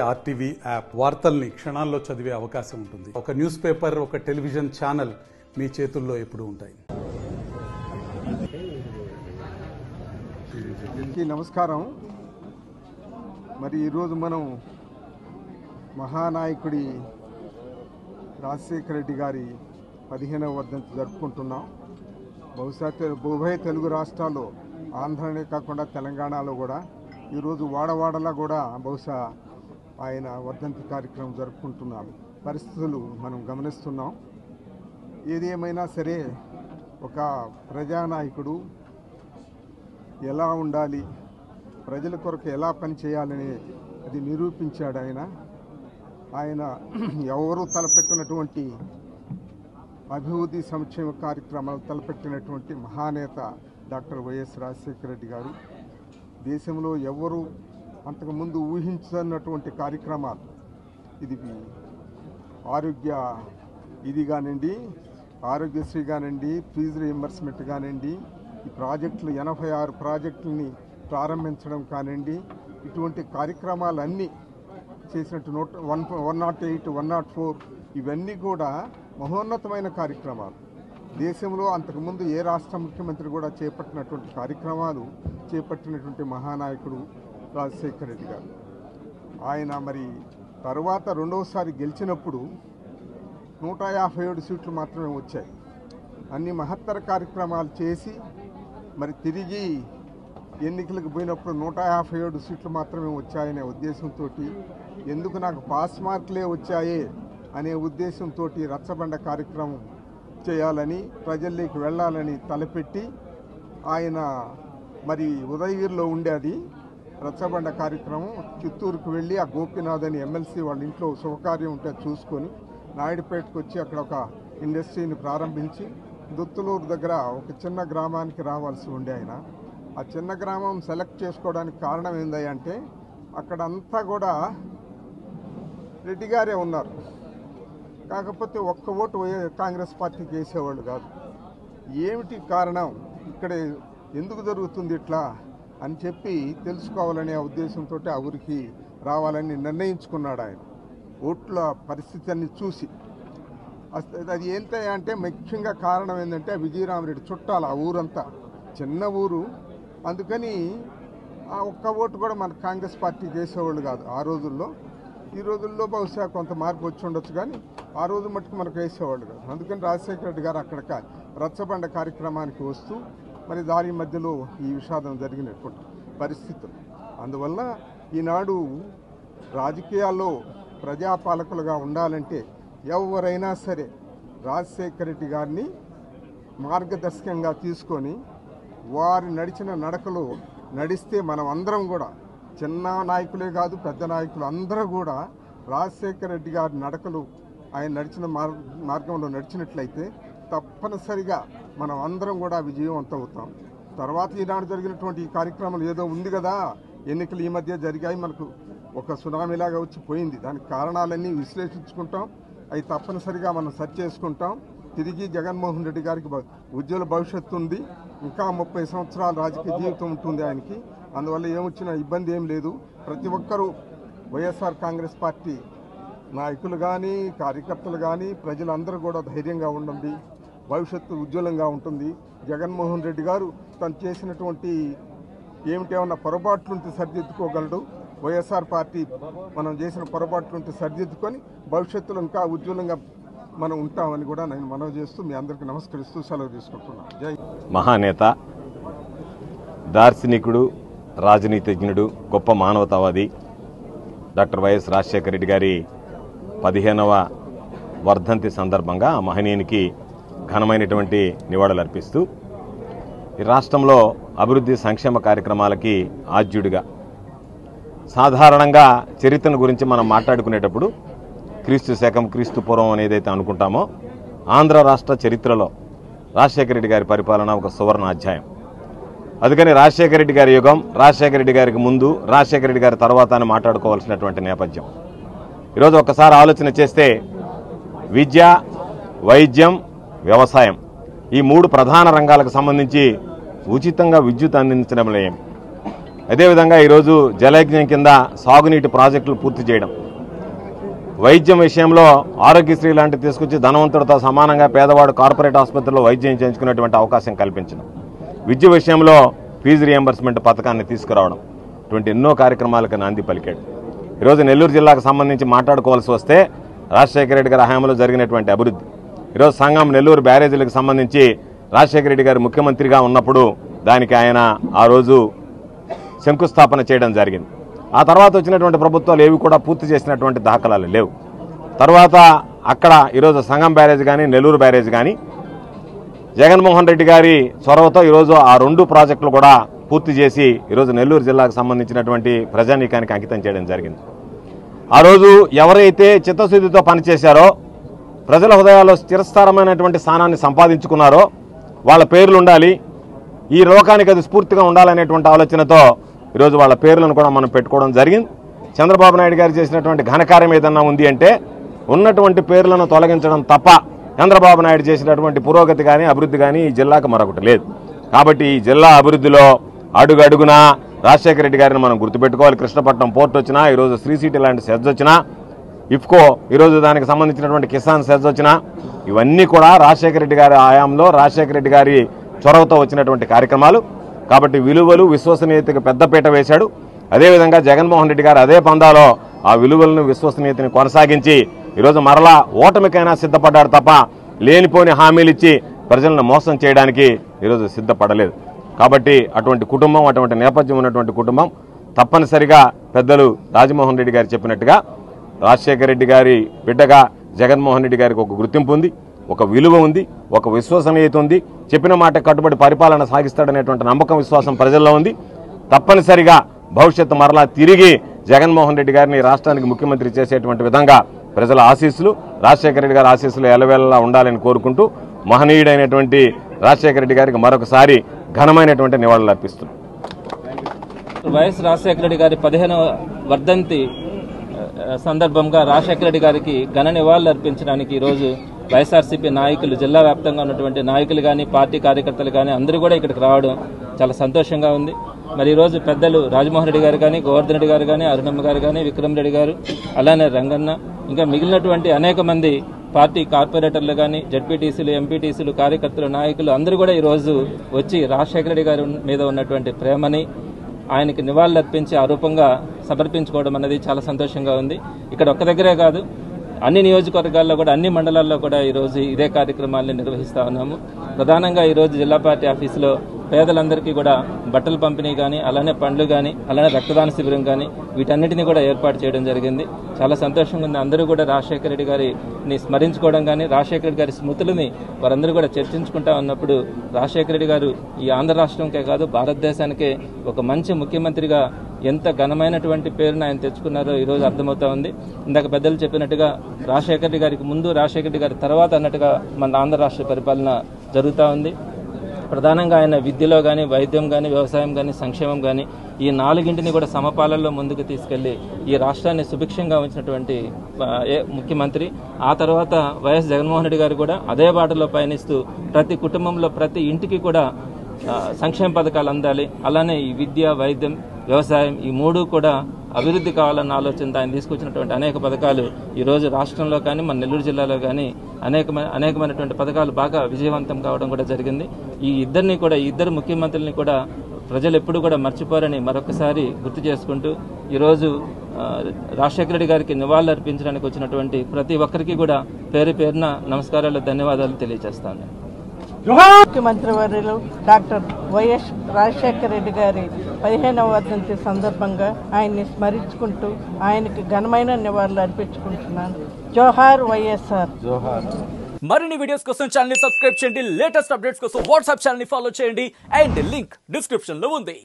RTV app వార్తల్ని క్షణాల్లో చదివే అవకాశం ఉంటుంది. ఒక న్యూస్ పేపర్, ఒక టెలివిజన్ ఛానల్ మీ చేతుల్లో ఎప్పుడూ ఉంటాయి. నమస్కారం. మరి ఈరోజు మనం మహానాయకుడి రాజశేఖర రెడ్డి గారి 15వ వర్ధంతి జరుపుకుంటున్నాం. బహుశా ఉభయ తెలుగు రాష్ట్రాల్లో, ఆంధ్రనే కాకుండా తెలంగాణలో కూడా ఈరోజు వాడవాడలా కూడా బహుశా ఆయన వర్ధంతి కార్యక్రమం జరుపుకుంటున్నాం. పరిస్థితులు మనం గమనిస్తున్నాం. ఏది ఏమైనా సరే ఒక ప్రజానాయకుడు ఎలా ఉండాలి, ప్రజల కొరకు ఎలా పనిచేయాలని అది నిరూపించాడు. ఆయన ఎవరు తలపెట్టినటువంటి అభివృద్ధి సంక్షేమ కార్యక్రమాలు తలపెట్టినటువంటి మహానేత డాక్టర్ వైఎస్ రాజశేఖర రెడ్డి గారు. దేశంలో ఎవరు అంతకుముందు ఊహించనటువంటి కార్యక్రమాలు, ఇది ఆరోగ్య ఇది కానివ్వండి, ఆరోగ్యశ్రీ కానివ్వండి, ఫీజు రీయింబర్స్మెంట్ కానివ్వండి, ఈ ప్రాజెక్టులు 86 ప్రాజెక్టులని ప్రారంభించడం కానివ్వండి, ఇటువంటి కార్యక్రమాలన్నీ చేసినట్టు 108, 104 ఇవన్నీ కూడా మహోన్నతమైన కార్యక్రమాలు. దేశంలో అంతకుముందు ఏ రాష్ట్ర ముఖ్యమంత్రి కూడా చేపట్టినటువంటి కార్యక్రమాలు చేపట్టినటువంటి మహానాయకుడు రాజశేఖర రెడ్డి గారు. ఆయన మరి తర్వాత రెండవసారి గెలిచినప్పుడు 157 సీట్లు మాత్రమే వచ్చాయి. అన్ని మహత్తర కార్యక్రమాలు చేసి మరి తిరిగి ఎన్నికలకు పోయినప్పుడు 157 సీట్లు మాత్రమే వచ్చాయనే ఉద్దేశంతో, ఎందుకు నాకు పాస్ మార్కులే వచ్చాయే అనే ఉద్దేశంతో రచ్చబండ కార్యక్రమం చేయాలని, ప్రజల్లోకి వెళ్ళాలని తలపెట్టి ఆయన మరి ఉదయగిరిలో ఉండేది రచ్చబండ కార్యక్రమం. చిత్తూరుకు వెళ్ళి ఆ గోపీనాథ్ అని ఎమ్మెల్సీ వాళ్ళ ఇంట్లో శుభకార్యం ఉంటే చూసుకొని నాయుడుపేటకు వచ్చి అక్కడ ఒక ఇండస్ట్రీని ప్రారంభించి దుత్తులూరు దగ్గర ఒక చిన్న గ్రామానికి రావాల్సి ఉండే ఆయన. ఆ చిన్న గ్రామం సెలెక్ట్ చేసుకోవడానికి కారణం ఏందంటే అక్కడ అంతా కూడా రెడ్డి గారే ఉన్నారు. కాకపోతే ఒక్క ఓటు కాంగ్రెస్ పార్టీకి వేసేవాళ్ళు కాదు. ఏమిటి కారణం, ఇక్కడ ఎందుకు జరుగుతుంది ఇట్లా అని చెప్పి తెలుసుకోవాలనే ఉద్దేశంతో ఆ ఊరికి రావాలని నిర్ణయించుకున్నాడు ఆయన. ఓట్ల పరిస్థితి అన్ని చూసి అది ఏంటంటే ముఖ్యంగా కారణం ఏంటంటే విజయరామరెడ్డి చుట్టాలు. ఆ ఊరంతా చిన్న ఊరు, అందుకని ఆ ఒక్క ఓటు కూడా మన కాంగ్రెస్ పార్టీకి వేసేవాళ్ళు కాదు ఆ రోజుల్లో. ఈ రోజుల్లో బహుశా కొంత మార్పు వచ్చి ఉండొచ్చు, కానీ ఆ రోజు మటుకు మనకు వేసేవాళ్ళు కాదు. అందుకని రాజశేఖర రెడ్డి గారు అక్కడ రచ్చబండ కార్యక్రమానికి వస్తూ మరి దారి మధ్యలో ఈ విషాదం జరిగినటువంటి పరిస్థితులు. అందువల్ల ఈనాడు రాజకీయాల్లో ప్రజాపాలకులుగా ఉండాలంటే ఎవరైనా సరే రాజశేఖర రెడ్డి గారిని మార్గదర్శకంగా తీసుకొని వారి నడిచిన నడకలో నడిస్తే మనం అందరం కూడా, చిన్న నాయకులే కాదు పెద్ద నాయకులు అందరూ కూడా రాజశేఖర రెడ్డి గారి నడకలు, ఆయన నడిచిన మార్గంలో నడిచినట్లయితే తప్పనిసరిగా మనం అందరం కూడా విజయవంతం అవుతాం. తర్వాత ఈనాడు జరిగినటువంటి ఈ కార్యక్రమం ఏదో ఉంది కదా, ఎన్నికలు ఈ మధ్య జరిగాయి, మనకు ఒక సునామీలాగా వచ్చి పోయింది. దానికి కారణాలన్నీ విశ్లేషించుకుంటాం, అవి తప్పనిసరిగా మనం సరి చేసుకుంటాం. తిరిగి జగన్మోహన్ రెడ్డి గారికి ఉజ్వల భవిష్యత్తు ఉంది, ఇంకా 30 సంవత్సరాల రాజకీయ జీవితం ఉంటుంది ఆయనకి. అందువల్ల ఏమొచ్చినా ఇబ్బంది ఏం లేదు. ప్రతి ఒక్కరూ వైఎస్ఆర్ కాంగ్రెస్ పార్టీ నాయకులు కానీ, కార్యకర్తలు కానీ, ప్రజలందరూ కూడా ధైర్యంగా ఉండండి, భవిష్యత్తు ఉజ్వలంగా ఉంటుంది. జగన్మోహన్ రెడ్డి గారు తను చేసినటువంటి ఏమిటేమన్నా పొరపాట్లుంటే సరిదిద్దుకోగలడు. వైఎస్ఆర్ పార్టీ మనం చేసిన పొరపాట్లుంటే సరిదిద్దుకొని భవిష్యత్తులో ఇంకా ఉజ్వలంగా మనం ఉంటామని కూడా నేను మనవి చేస్తూ మీ అందరికీ నమస్కరిస్తూ సెలవు తీసుకుంటున్నాను. జై. మహానేత, దార్శనికుడు, రాజనీతిజ్ఞుడు, గొప్ప మానవతావాది డాక్టర్ వైఎస్ రాజశేఖర రెడ్డి గారి 15వ వర్ధంతి సందర్భంగా ఆ మహనీయునికి ఘనమైనటువంటి నివాళులర్పిస్తూ ఈ రాష్ట్రంలో అభివృద్ధి సంక్షేమ కార్యక్రమాలకి ఆద్యుడిగా, సాధారణంగా చరిత్రను గురించి మనం మాట్లాడుకునేటప్పుడు క్రీస్తు శకం, క్రీస్తు పూర్వం అనేదైతే అనుకుంటామో, ఆంధ్ర రాష్ట్ర చరిత్రలో రాజశేఖర రెడ్డి గారి పరిపాలన ఒక సువర్ణ అధ్యాయం. అందుకని రాజశేఖర రెడ్డి గారి యుగం, రాజశేఖర రెడ్డి గారికి ముందు, రాజశేఖర రెడ్డి గారి తర్వాత అని మాట్లాడుకోవాల్సినటువంటి నేపథ్యం. ఈరోజు ఒక్కసారి ఆలోచన చేస్తే విద్య, వైద్యం, వ్యవసాయం ఈ 3 ప్రధాన రంగాలకు సంబంధించి ఉచితంగా విద్యుత్ అందించడంలో అదేవిధంగా ఈరోజు జలయజ్ఞం కింద సాగునీటి ప్రాజెక్టులు పూర్తి చేయడం, వైద్యం విషయంలో ఆరోగ్యశ్రీ లాంటివి తీసుకొచ్చి ధనవంతుడితో సమానంగా పేదవాడు కార్పొరేట్ ఆసుపత్రిలో వైద్యం చేయించుకునేటువంటి అవకాశం కల్పించడం, విద్య విషయంలో ఫీజు రియంబర్స్మెంట్ పథకాన్ని తీసుకురావడం, ఇటువంటి ఎన్నో కార్యక్రమాలకు నాంది పలికాడు. ఈరోజు నెల్లూరు జిల్లాకు సంబంధించి మాట్లాడుకోవాల్సి వస్తే రాజశేఖర రెడ్డి గారి హయాంలో జరిగినటువంటి అభివృద్ధి, ఈరోజు సంగం నెల్లూరు బ్యారేజీలకు సంబంధించి రాజశేఖర రెడ్డి గారు ముఖ్యమంత్రిగా ఉన్నప్పుడు దానికి ఆయన ఆ రోజు శంకుస్థాపన చేయడం జరిగింది. ఆ తర్వాత వచ్చినటువంటి ప్రభుత్వాలు ఏవి కూడా పూర్తి చేసినటువంటి దాఖలాలు లేవు. తర్వాత అక్కడ ఈరోజు సంగం బ్యారేజ్ కానీ నెల్లూరు బ్యారేజ్ కానీ జగన్మోహన్ రెడ్డి గారి చొరవతో ఈరోజు ఆ 2 ప్రాజెక్టులు కూడా పూర్తి చేసి ఈరోజు నెల్లూరు జిల్లాకు సంబంధించినటువంటి ప్రజానీకానికి అంకితం చేయడం జరిగింది. ఆ రోజు ఎవరైతే చిత్తశుద్ధితో పనిచేశారో, ప్రజల హృదయాల్లో స్థిరస్థారమైనటువంటి స్థానాన్ని సంపాదించుకున్నారో వాళ్ళ పేర్లు ఉండాలి, ఈ లోకానికి అది స్ఫూర్తిగా ఉండాలనేటువంటి ఆలోచనతో ఈరోజు వాళ్ళ పేర్లను కూడా మనం పెట్టుకోవడం జరిగింది. చంద్రబాబు నాయుడు గారు చేసినటువంటి ఘనకార్యం ఏదన్నా ఉంది అంటే ఉన్నటువంటి పేర్లను తొలగించడం తప్ప చంద్రబాబు నాయుడు చేసినటువంటి పురోగతి కానీ అభివృద్ధి కానీ ఈ జిల్లాకు మరొకటి లేదు. కాబట్టి ఈ జిల్లా అభివృద్ధిలో అడుగడుగునా రాజశేఖర రెడ్డి గారిని మనం గుర్తుపెట్టుకోవాలి. కృష్ణపట్నం పోర్ట్ వచ్చినా, ఈరోజు శ్రీ సిటీ లాంటి సెజ్ వచ్చినా, ఇఫ్కో ఈరోజు దానికి సంబంధించినటువంటి కిసాన్ సెజ్ వచ్చినా, ఇవన్నీ కూడా రాజశేఖర రెడ్డి గారి హయాంలో రాజశేఖర రెడ్డి గారి చొరవతో వచ్చినటువంటి కార్యక్రమాలు. కాబట్టి విలువలు విశ్వసనీయతకు పెద్దపీట వేశాడు. అదేవిధంగా జగన్మోహన్ రెడ్డి గారు అదే పందాలో ఆ విలువలను విశ్వసనీయతని కొనసాగించి ఈరోజు మరలా ఓటమికైనా సిద్ధపడ్డాడు తప్ప లేనిపోని హామీలు ఇచ్చి ప్రజలను మోసం చేయడానికి ఈరోజు సిద్ధపడలేదు. కాబట్టి అటువంటి కుటుంబం, అటువంటి నేపథ్యం ఉన్నటువంటి కుటుంబం తప్పనిసరిగా పెద్దలు రాజమోహన్ రెడ్డి గారు చెప్పినట్టుగా రాజశేఖర రెడ్డి గారి బిడ్డగా జగన్మోహన్ రెడ్డి గారికి ఒక గుర్తింపు ఉంది, ఒక విలువ ఉంది, ఒక విశ్వసనీయత ఉంది. చెప్పిన మాట కట్టుబడి పరిపాలన సాగిస్తాడనేటువంటి నమ్మకం, విశ్వాసం ప్రజల్లో ఉంది. తప్పనిసరిగా భవిష్యత్తు మరలా తిరిగి జగన్మోహన్ రెడ్డి గారిని రాష్ట్రానికి ముఖ్యమంత్రి చేసేటువంటి విధంగా ప్రజల ఆశీస్సులు, రాజశేఖర రెడ్డి గారి ఆశీస్సులు ఎల్లవేళలా ఉండాలని కోరుకుంటూ మహనీయుడైనటువంటి రాజశేఖర రెడ్డి గారికి మరొకసారి ఘనమైనటువంటి నివాళులు అర్పిస్తున్నాం. వైఎస్ రాజశేఖర రెడ్డి గారి 15వ వర్ధంతి సందర్భంగా రాజశేఖర రెడ్డి గారికి ఘన నివాళులు అర్పించడానికి ఈరోజు వైఎస్ఆర్సీపీ నాయకులు, జిల్లా వ్యాప్తంగా ఉన్నటువంటి నాయకులు కానీ, పార్టీ కార్యకర్తలు కానీ అందరూ కూడా ఇక్కడికి రావడం చాలా సంతోషంగా ఉంది. మరి ఈరోజు పెద్దలు రాజమోహన్ రెడ్డి గారు కానీ, గోవర్ధన్ రెడ్డి గారు కానీ, అరుణమ్మ గారు కానీ, విక్రమ్ రెడ్డి గారు, అలానే రంగన్న, ఇంకా మిగిలినటువంటి అనేక మంది పార్టీ కార్పొరేటర్లు కానీ, జడ్పీటీసీలు, ఎంపీటీసీలు, కార్యకర్తలు, నాయకులు అందరూ కూడా ఈరోజు వచ్చి రాజశేఖర రెడ్డి గారి మీద ఉన్నటువంటి ప్రేమని ఆయనకి నివాళులు అర్పించి ఆ రూపంగా సమర్పించుకోవడం అనేది చాలా సంతోషంగా ఉంది. ఇక్కడ ఒక్క దగ్గరే కాదు, అన్ని నియోజకవర్గాల్లో కూడా, అన్ని మండలాల్లో కూడా ఈరోజు ఇదే కార్యక్రమాన్ని నిర్వహిస్తూ ఉన్నాము. ప్రధానంగా ఈరోజు జిల్లా పార్టీ ఆఫీసులో పేదలందరికీ కూడా బట్టల పంపిణీ కానీ, అలానే పండ్లు కానీ, అలానే రక్తదాన శిబిరం కానీ వీటన్నిటినీ కూడా ఏర్పాటు చేయడం జరిగింది. చాలా సంతోషంగా ఉంది. అందరూ కూడా రాజశేఖర రెడ్డి గారిని స్మరించుకోవడం కానీ, రాజశేఖర రెడ్డి గారి స్మృతులని వారందరూ కూడా చర్చించుకుంటా ఉన్నప్పుడు రాజశేఖర రెడ్డి గారు ఈ ఆంధ్ర రాష్ట్రంకే కాదు భారతదేశానికే ఒక మంచి ముఖ్యమంత్రిగా ఎంత ఘనమైనటువంటి పేరును ఆయన తెచ్చుకున్నారో ఈరోజు అర్థమవుతా ఉంది. ఇందాక పెద్దలు చెప్పినట్టుగా రాజశేఖర రెడ్డి గారికి ముందు, రాజశేఖర రెడ్డి గారి తర్వాత అన్నట్టుగా మన ఆంధ్ర రాష్ట్ర పరిపాలన జరుగుతూ ఉంది. ప్రధానంగా ఆయన విద్యలో కానీ, వైద్యం కానీ, వ్యవసాయం కానీ, సంక్షేమం కానీ ఈ 4ంటిని కూడా సమపాలనలో ముందుకు తీసుకెళ్లి ఈ రాష్ట్రాన్ని సుభిక్షంగా ఉంచినటువంటి ముఖ్యమంత్రి. ఆ తర్వాత వైఎస్ జగన్మోహన్ రెడ్డి గారు కూడా అదే బాటలో పయనిస్తూ ప్రతి కుటుంబంలో, ప్రతి ఇంటికి కూడా సంక్షేమ పథకాలు అందాలి. అలానే ఈ విద్య, వైద్యం, వ్యవసాయం ఈ 3 కూడా అభివృద్ధి కావాలన్న ఆలోచనతో ఆయన తీసుకొచ్చినటువంటి అనేక పథకాలు ఈరోజు రాష్ట్రంలో కానీ, మన నెల్లూరు జిల్లాలో కానీ అనేకమైనటువంటి పథకాలు బాగా విజయవంతం కావడం కూడా జరిగింది. ఈ ఇద్దరు ముఖ్యమంత్రులని కూడా ప్రజలు ఎప్పుడు కూడా మర్చిపోరని మరొకసారి గుర్తు చేసుకుంటూ ఈరోజు రాజశేఖర రెడ్డి గారికి నివాళులు అర్పించడానికి వచ్చినటువంటి ప్రతి ఒక్కరికి కూడా పేరు పేరున నమస్కారాలు, ధన్యవాదాలు తెలియజేస్తాను. ముఖ్యమంత్రి వర్యులు డాక్టర్ వైఎస్ రాజశేఖర రెడ్డి గారి 15వ వర్ధంతి సందర్భంగా ఆయన్ని స్మరించుకుంటూ ఆయనకి ఘనమైన నివాళులు అర్పించుకుంటున్నాను. జోహార్ వైఎస్ఆర్. మరిన్ని వీడియోస్ కోసం ఛానల్ ని సబ్స్క్రైబ్ చేయండి. లేటెస్ట్ అప్డేట్స్ కోసం వాట్సాప్ ఛానల్ ని ఫాలో చేయండి. అండ్ లింక్ డిస్క్రిప్షన్ లో ఉంది.